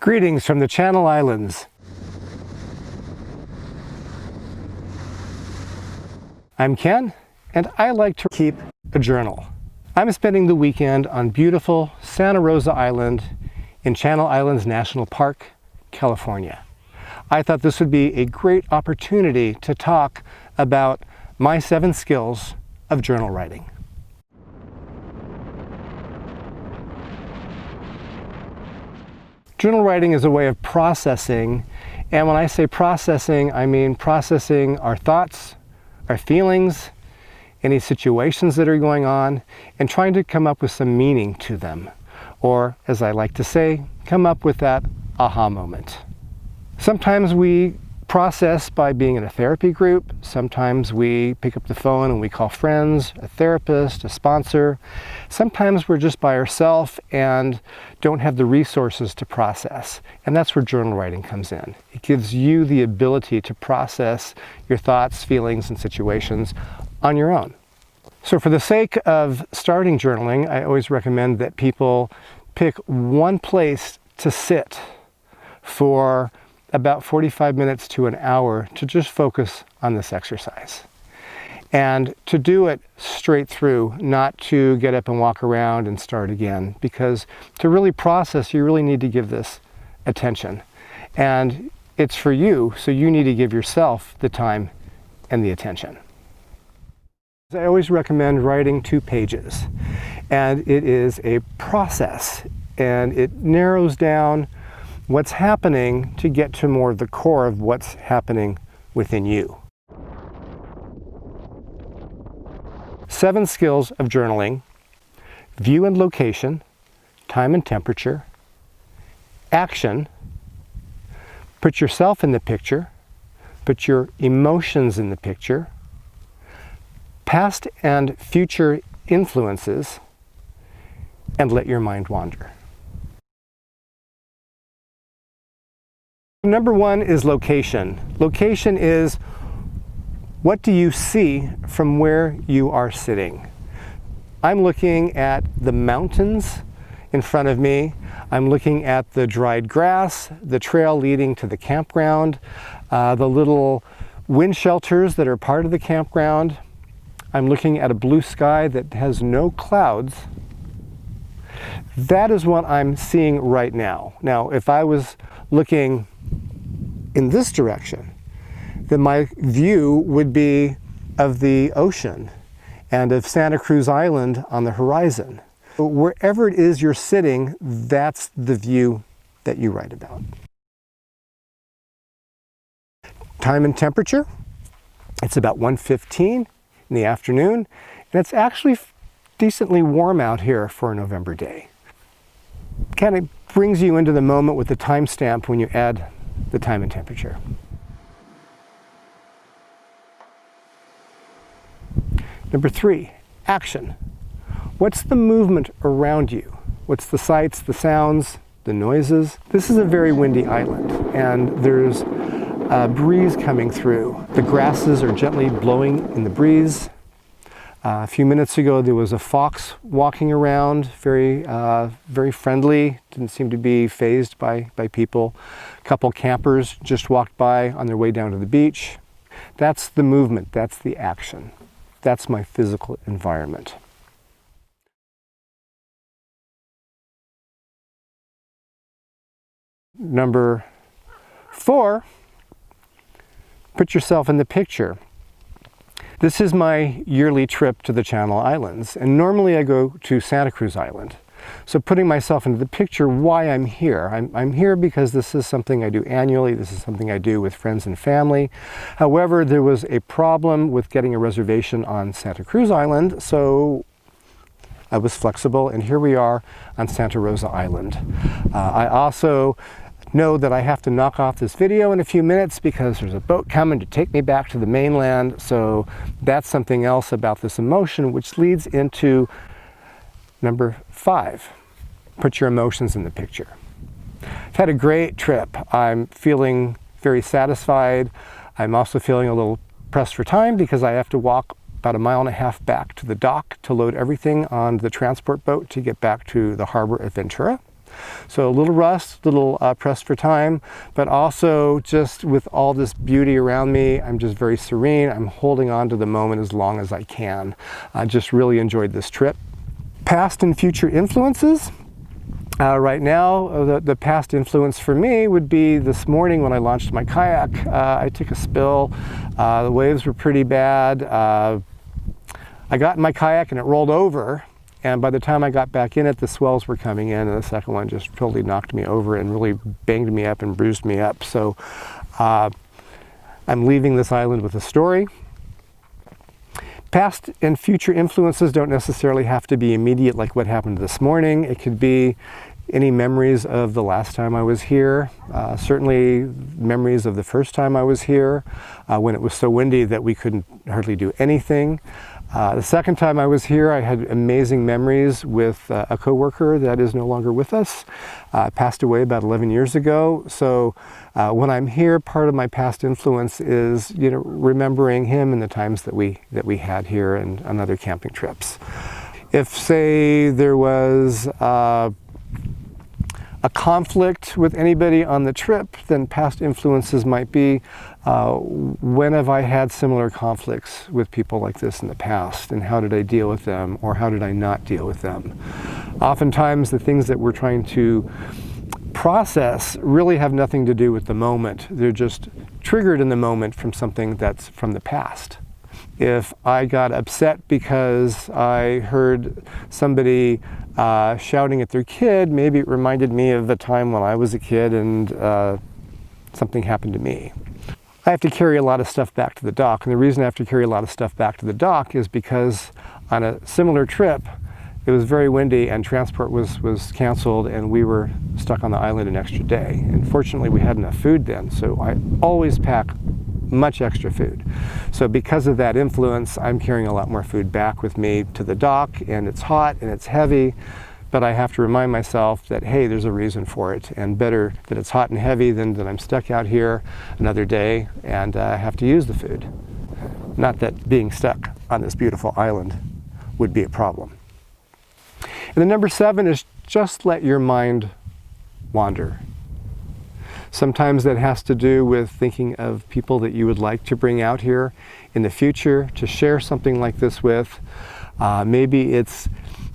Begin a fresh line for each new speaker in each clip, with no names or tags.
Greetings from the Channel Islands. I'm Ken, and I like to keep a journal. I'm spending the weekend on beautiful Santa Rosa Island in Channel Islands National Park, California. I thought this would be a great opportunity to talk about my 7 skills of journal writing. Journal writing is a way of processing, and when I say processing, I mean processing our thoughts, our feelings, any situations that are going on, and trying to come up with some meaning to them. Or, as I like to say, come up with that aha moment. Sometimes we process by being in a therapy group. Sometimes we pick up the phone and we call friends, a therapist, a sponsor. Sometimes we're just by ourselves and don't have the resources to process. And that's where journal writing comes in. It gives you the ability to process your thoughts, feelings, and situations on your own. So for the sake of starting journaling, I always recommend that people pick one place to sit for about 45 minutes to an hour to just focus on this exercise. And to do it straight through, not to get up and walk around and start again, because to really process, you really need to give this attention. And it's for you, so you need to give yourself the time and the attention. I always recommend writing 2 pages, and it is a process, and it narrows down what's happening to get to more of the core of what's happening within you. 7 skills of journaling: view and location, time and temperature, action, put yourself in the picture, put your emotions in the picture, past and future influences, and let your mind wander. Number 1 is location. Location is, what do you see from where you are sitting? I'm looking at the mountains in front of me. I'm looking at the dried grass, the trail leading to the campground, the little wind shelters that are part of the campground. I'm looking at a blue sky that has no clouds. That is what I'm seeing right now. Now, if I was looking in this direction, then my view would be of the ocean and of Santa Cruz Island on the horizon. Wherever it is you're sitting, that's the view that you write about. Time and temperature, it's about 1:15 in the afternoon, and it's actually decently warm out here for a November day. Kind of brings you into the moment with the timestamp when you add the time and temperature. Number 3, action. What's the movement around you? What's the sights, the sounds, the noises? This is a very windy island, and there's a breeze coming through. The grasses are gently blowing in the breeze. A few minutes ago, there was a fox walking around, very friendly, didn't seem to be fazed by people. A couple campers just walked by on their way down to the beach. That's the movement, that's the action. That's my physical environment. Number 4, put yourself in the picture. This is my yearly trip to the Channel Islands, and normally I go to Santa Cruz Island. So putting myself into the picture, why I'm here. I'm here because this is something I do annually. This is something I do with friends and family. However, there was a problem with getting a reservation on Santa Cruz Island, so I was flexible, and here we are on Santa Rosa Island. I also know that I have to knock off this video in a few minutes because there's a boat coming to take me back to the mainland, so that's something else about this emotion, which leads into number 5, put your emotions in the picture. I've had a great trip. I'm feeling very satisfied. I'm also feeling a little pressed for time because I have to walk about 1.5 miles back to the dock to load everything on the transport boat to get back to the harbor of Ventura. So a little rust, a little pressed for time, but also just with all this beauty around me, I'm just very serene. I'm holding on to the moment as long as I can. I just really enjoyed this trip. Past and future influences. Right now, the past influence for me would be this morning when I launched my kayak. I took a spill. The waves were pretty bad. I got in my kayak and it rolled over. And by the time I got back in it, the swells were coming in, and the second one just totally knocked me over and really banged me up and bruised me up. So I'm leaving this island with a story. Past and future influences don't necessarily have to be immediate, like what happened this morning. It could be any memories of the last time I was here, certainly memories of the first time I was here, when it was so windy that we couldn't hardly do anything. The second time I was here, I had amazing memories with a coworker that is no longer with us, passed away about 11 years ago. So when I'm here, part of my past influence is, remembering him and the times that we had here and on other camping trips. If, say, there was a conflict with anybody on the trip, then past influences might be, when have I had similar conflicts with people like this in the past, and how did I deal with them, or how did I not deal with them? Oftentimes the things that we're trying to process really have nothing to do with the moment. They're just triggered in the moment from something that's from the past. If I got upset because I heard somebody shouting at their kid, maybe it reminded me of the time when I was a kid and something happened to me. I have to carry a lot of stuff back to the dock, and the reason I have to carry a lot of stuff back to the dock is because on a similar trip, it was very windy and transport was canceled, and we were stuck on the island an extra day. And fortunately, we had enough food then, so I always pack much extra food. So because of that influence, I'm carrying a lot more food back with me to the dock, and it's hot and it's heavy, but I have to remind myself that, hey, there's a reason for it, and better that it's hot and heavy than that I'm stuck out here another day and I have to use the food. Not that being stuck on this beautiful island would be a problem. And then number 7 is just let your mind wander. Sometimes that has to do with thinking of people that you would like to bring out here in the future to share something like this with. Maybe it's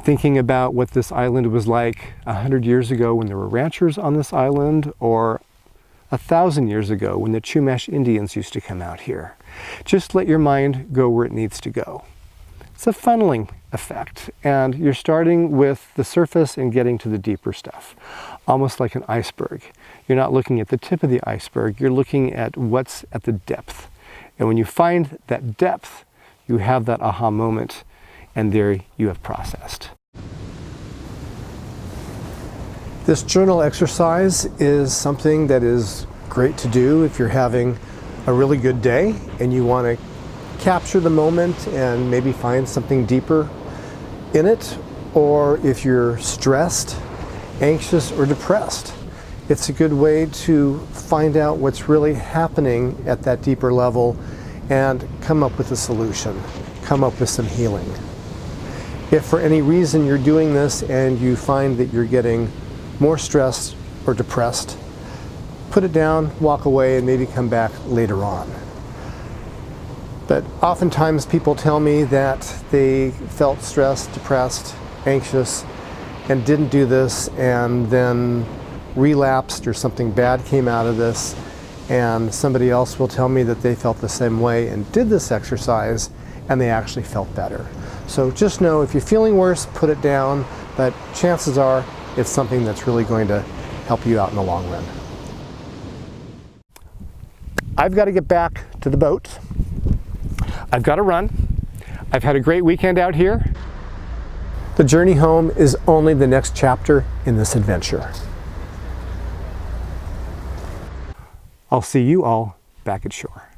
thinking about what this island was like 100 years ago when there were ranchers on this island, or 1,000 years ago when the Chumash Indians used to come out here. Just let your mind go where it needs to go. It's a funneling effect, and you're starting with the surface and getting to the deeper stuff, almost like an iceberg. You're not looking at the tip of the iceberg, you're looking at what's at the depth. And when you find that depth, you have that aha moment, and there you have processed. This journal exercise is something that is great to do if you're having a really good day and you want to capture the moment and maybe find something deeper in it, or if you're stressed, anxious, or depressed. It's a good way to find out what's really happening at that deeper level and come up with a solution, come up with some healing. If for any reason you're doing this and you find that you're getting more stressed or depressed, put it down, walk away, and maybe come back later on. But oftentimes people tell me that they felt stressed, depressed, anxious, and didn't do this, and then relapsed or something bad came out of this, and somebody else will tell me that they felt the same way and did this exercise and they actually felt better. So just know, if you're feeling worse, put it down, but chances are it's something that's really going to help you out in the long run. I've got to get back to the boat. I've got to run. I've had a great weekend out here. The journey home is only the next chapter in this adventure. I'll see you all back at shore.